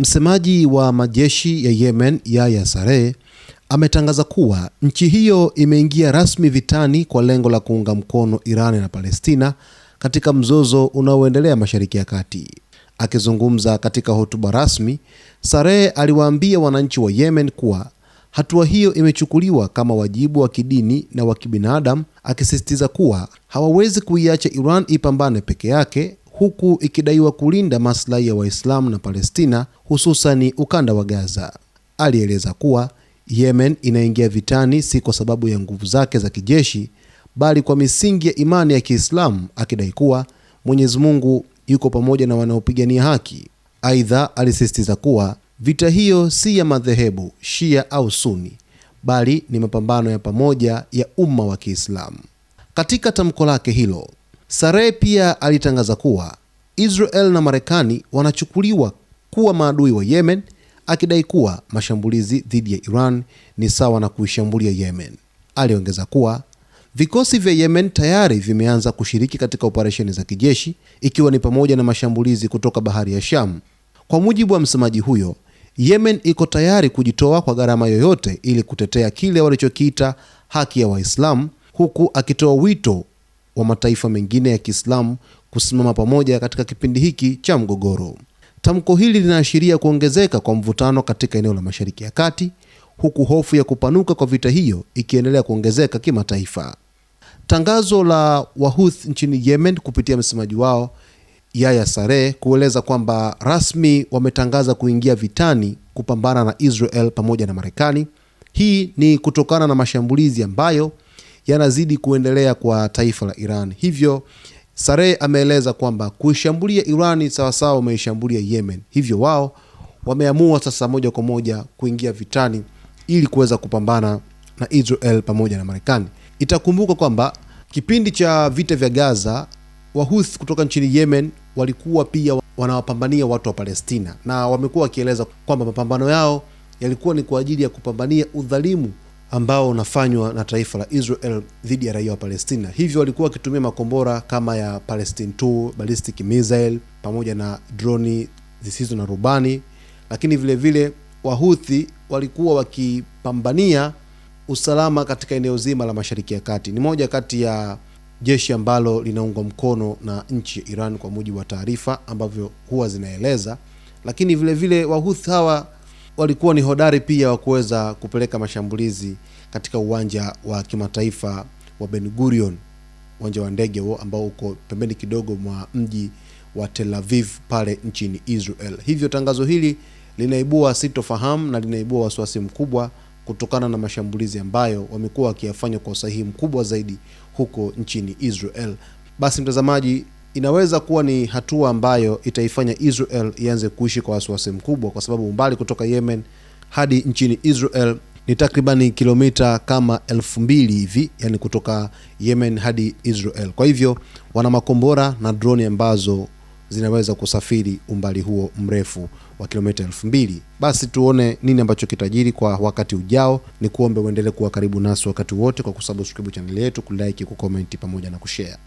Msemaji wa majeshi ya Yemen, Yahya Saree, ametangaza kuwa nchi hiyo imeingia rasmi vitani kwa lengo la kuunga mkono Iran na Palestina katika mzozo unaoendelea Mashariki ya Kati. Akizungumza katika hotuba rasmi, Saree aliwaambia wananchi wa Yemen kuwa hatua hiyo imechukuliwa kama wajibu wa kidini na wa kibinadamu, akisisitiza kuwa hawawezi kuiacha Iran ipambane peke yake, huku ikidaiwa kulinda maslahi ya Waislamu na Palestina, hususani ukanda wa Gaza. Alieleza kuwa Yemen inaingia vitani si kwa sababu ya nguvu zake za kijeshi, bali kwa misingi ya imani ya Kiislamu, akidai kuwa Mwenyezi Mungu yuko pamoja na wanaopigania haki. Aidha, alisisitiza kuwa vita hiyo si ya madhehebu Shia au Sunni, bali ni mapambano ya pamoja ya umma wa Kiislamu. Katika tamko lake hilo, Saree pia alitangaza kuwa Israel na Marekani wanachukuliwa kuwa maadui wa Yemen, akidai kuwa mashambulizi dhidi ya Iran ni sawa na kuishambulia Yemen. Aliongeza kuwa vikosi vya Yemen tayari vimeanza kushiriki katika operesheni za kijeshi, ikiwa ni pamoja na mashambulizi kutoka Bahari ya Sham. Kwa mujibu wa msemaji huyo, Yemen iko tayari kujitoa kwa gharama yoyote ili kutetea kile walichokiita haki ya Waislamu, huku akitoa wito wa mataifa mengine ya Kiislamu kusimama pamoja katika kipindi hiki cha mgogoro. Tamko hili linaashiria kuongezeka kwa mvutano katika eneo la Mashariki ya Kati, huku hofu ya kupanuka kwa vita hiyo ikiendelea kuongezeka kimataifa. Tangazo la Wahouthi nchini Yemen kupitia msemaji wao Yahya Saree kueleza kwamba rasmi wametangaza kuingia vitani kupambana na Israel pamoja na Marekani. Hii ni kutokana na mashambulizi ambayo yanazidi kuendelea kwa taifa la Iran. Hivyo Saree ameeleza kwamba kuishambulia Iran sawasawa umeishambulia Yemen. Hivyo wao wameamua sasa moja kwa moja kuingia vitani ili kuweza kupambana na Israel pamoja na Marekani. Itakumbuka kwamba kipindi cha vita vya Gaza, Wahouthi kutoka nchini Yemen walikuwa pia wanawapambania watu wa Palestina, na wamekuwa wakieleza kwamba mapambano yao yalikuwa ni kwa ajili ya kupambania udhalimu ambao unafanywa na taifa la Israel dhidi ya raia wa Palestina. Hivyo walikuwa wakitumia makombora kama ya Palestine 2 ballistic missile pamoja na droni zisizo na rubani, lakini vile vile Wahouthi walikuwa wakipambania usalama katika eneo zima la Mashariki ya Kati. Ni moja kati ya jeshi ambalo linaungwa mkono na nchi ya Iran kwa mujibu wa taarifa ambavyo huwa zinaeleza, lakini vile vile Wahouthi hawa walikuwa ni hodari pia wa kuweza kupeleka mashambulizi katika uwanja wa kimataifa wa Ben Gurion, uwanja wa ndege huo ambao uko pembeni kidogo mwa mji wa Tel Aviv pale nchini Israel. Hivyo tangazo hili linaibua sitofahamu na linaibua wasiwasi mkubwa kutokana na mashambulizi ambayo wamekuwa wakiyafanya kwa usahihi mkubwa zaidi huko nchini Israel. Basi mtazamaji, inaweza kuwa ni hatua ambayo itaifanya Israel ianze kuishi kwa wasiwasi mkubwa, kwa sababu umbali kutoka Yemen hadi nchini Israel ni takribani kilomita kama 2000 hivi, yani kutoka Yemen hadi Israel. Kwa hivyo wana makombora na droni ambazo zinaweza kusafiri umbali huo mrefu wa kilomita 2000. Basi tuone nini ambacho kitajiri kwa wakati ujao. Ni kuombe uendelee kuwa karibu nasi wakati wote kwa kusubscribe channel yetu, kulike, kucomment pamoja na kushare.